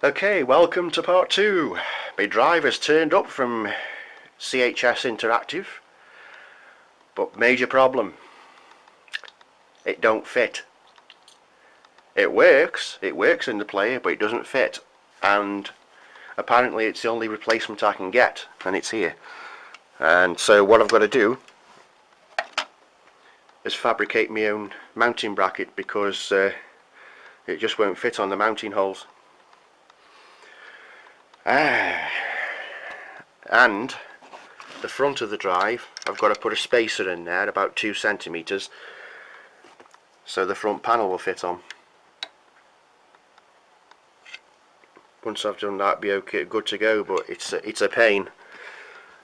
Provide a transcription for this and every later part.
Okay, welcome to part 2. My drive has turned up from CHS Interactive, but major problem. It don't fit. It works in the player, but it doesn't fit. And apparently it's the only replacement I can get, and it's here. And so what I've got to do is fabricate my own mounting bracket because it just won't fit on the mounting holes. And the front of the drive, I've got to put a spacer in there about 2 centimeters so the front panel will fit on. Once I've done that, be okay, good to go. But it's a pain.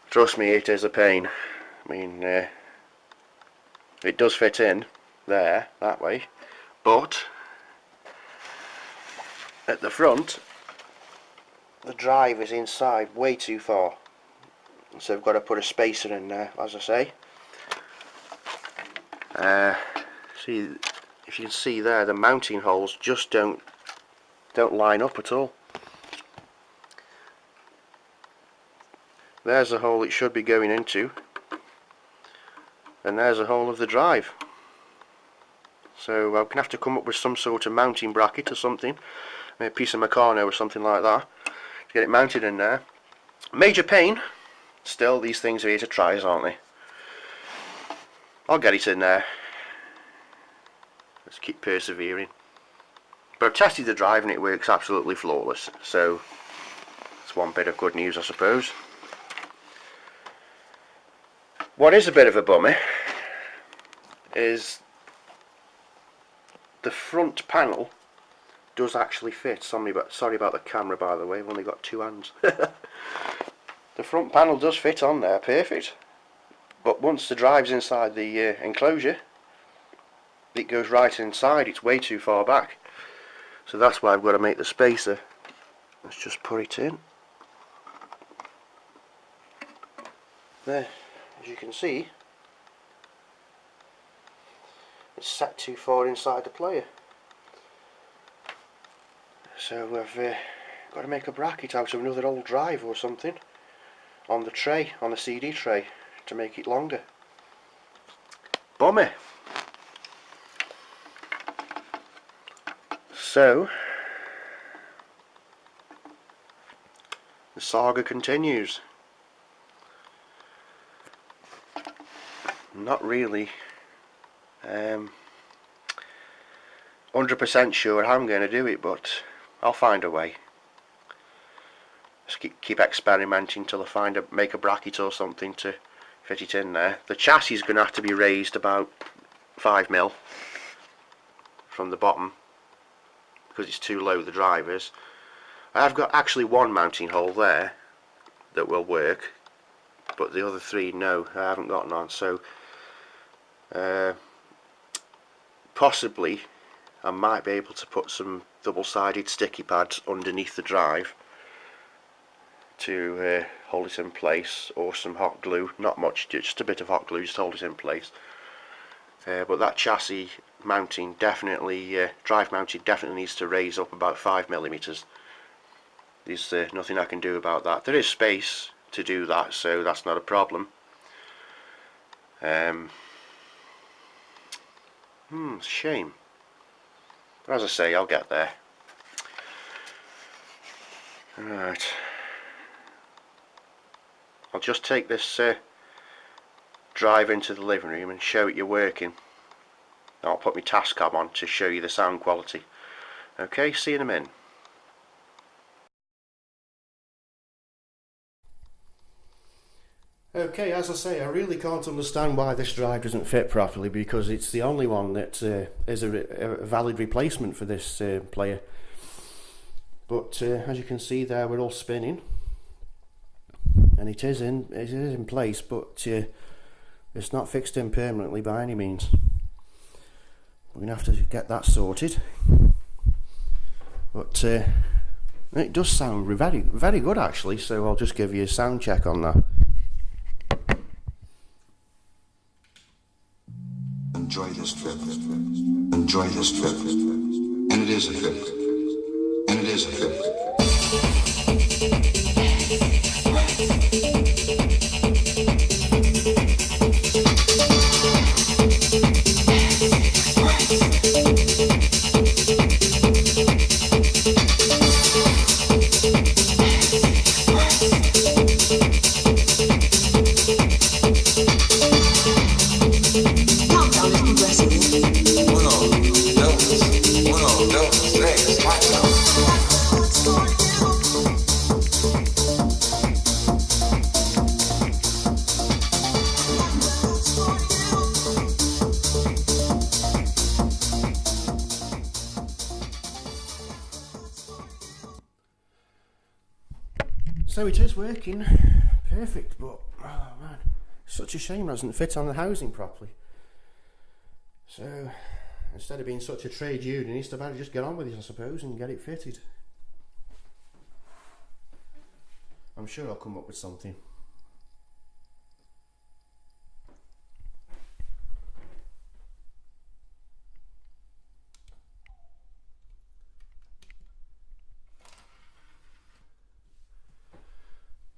Trust me, it is a pain. I mean, it does fit in there that way, but at the front the drive is inside way too far, so I've got to put a spacer in there, as I say. See, if you can see there, the mounting holes just don't line up at all. There's the hole it should be going into, and there's the hole of the drive. So I'm going to have to come up with some sort of mounting bracket or something, a piece of Meccano or something like that, to get it mounted in there. Major pain. Still, these things are here to try, aren't they? I'll get it in there. Let's keep persevering. But I've tested the drive and it works absolutely flawless, so it's one bit of good news, I suppose. What is a bit of a bummer is the front panel does actually fit. Sorry about the camera, by the way, I've only got 2 hands. The front panel does fit on there, perfect. But once the drive's inside the enclosure, it goes right inside, it's way too far back. So that's why I've got to make the spacer. Let's just put it in. There, as you can see, it's set too far inside the player. So I've got to make a bracket out of another old drive or something on the tray, on the CD tray, to make it longer. Bummer. So the saga continues. I'm not really 100% sure how I'm going to do it, but I'll find a way. Just keep experimenting till I make a bracket or something to fit it in there. The chassis is going to have to be raised about 5mm from the bottom because it's too low, the drive is. I've got actually one mounting hole there that will work, but the other 3 no, I haven't got none. So possibly I might be able to put some double-sided sticky pads underneath the drive to hold it in place, or some hot glue. Not much, just a bit of hot glue just to hold it in place. But that chassis mounting definitely, drive mounting definitely needs to raise up about 5mm. There's nothing I can do about that. There is space to do that, so that's not a problem. It's a shame. But as I say, I'll get there. Right. I'll just take this drive into the living room and show it you working. I'll put my Tascam on to show you the sound quality. Okay, see you in a minute. Okay, as I say, I really can't understand why this drive doesn't fit properly, because it's the only one that is a valid replacement for this player. But as you can see there, we're all spinning, and it is in place, but it's not fixed in permanently by any means. We're gonna have to get that sorted. But it does sound very good actually, so I'll just give you a sound check on that. Enjoy this trip. Enjoy this trip. And it is a trip. And it is a trip. So it is working perfect, but oh man, such a shame it doesn't fit on the housing properly. So instead of being such a trade unionist, I've had to just get on with it, I suppose, and get it fitted. I'm sure I'll come up with something.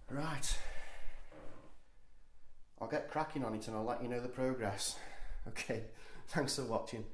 Right, I'll get cracking on it and I'll let you know the progress. Okay, thanks for watching.